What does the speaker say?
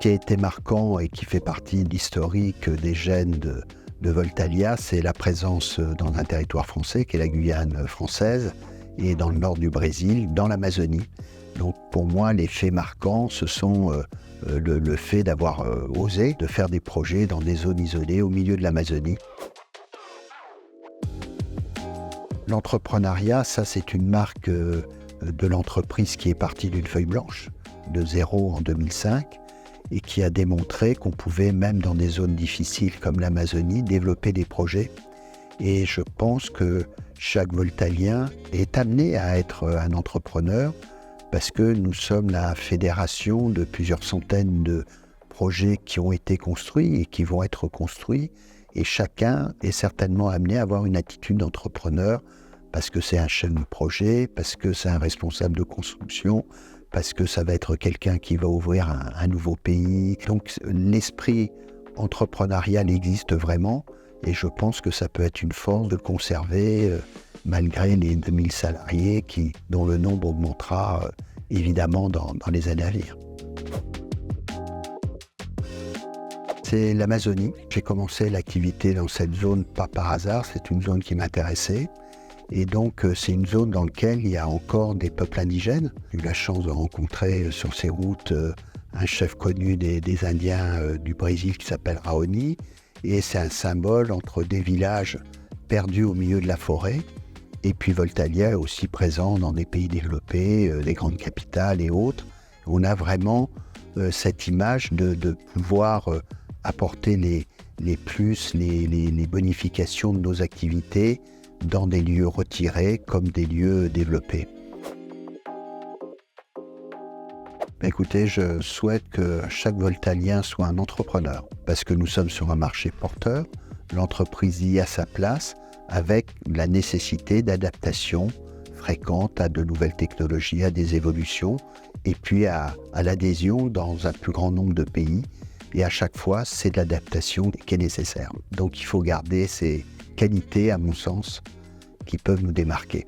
qui a été marquant et qui fait partie de l'historique des gènes de Voltalia, c'est la présence dans un territoire français, qui est la Guyane française, et dans le nord du Brésil, dans l'Amazonie. Donc pour moi, les faits marquants, ce sont le fait d'avoir osé de faire des projets dans des zones isolées au milieu de l'Amazonie. L'entrepreneuriat, ça c'est une marque de l'entreprise qui est partie d'une feuille blanche, de zéro en 2005, et qui a démontré qu'on pouvait, même dans des zones difficiles comme l'Amazonie, développer des projets. Et je pense que chaque Voltalien est amené à être un entrepreneur parce que nous sommes la fédération de plusieurs centaines de projets qui ont été construits et qui vont être construits. Et chacun est certainement amené à avoir une attitude d'entrepreneur parce que c'est un chef de projet, parce que c'est un responsable de construction, parce que ça va être quelqu'un qui va ouvrir un nouveau pays. Donc l'esprit entrepreneurial existe vraiment et je pense que ça peut être une force de conserver malgré les 2000 salariés dont le nombre augmentera évidemment dans les années à venir. C'est l'Amazonie. J'ai commencé l'activité dans cette zone pas par hasard, c'est une zone qui m'intéressait. Et donc, c'est une zone dans laquelle il y a encore des peuples indigènes. J'ai eu la chance de rencontrer sur ces routes un chef connu des Indiens du Brésil qui s'appelle Raoni. Et c'est un symbole entre des villages perdus au milieu de la forêt. Et puis Voltalia est aussi présent dans des pays développés, des grandes capitales et autres. On a vraiment cette image de pouvoir apporter les plus, les bonifications de nos activités dans des lieux retirés comme des lieux développés. Écoutez, je souhaite que chaque Voltalien soit un entrepreneur parce que nous sommes sur un marché porteur. L'entreprise y a sa place avec la nécessité d'adaptation fréquente à de nouvelles technologies, à des évolutions et puis à l'adhésion dans un plus grand nombre de pays. Et à chaque fois, c'est de l'adaptation qui est nécessaire. Donc il faut garder ces qualités, à mon sens, qui peuvent nous démarquer.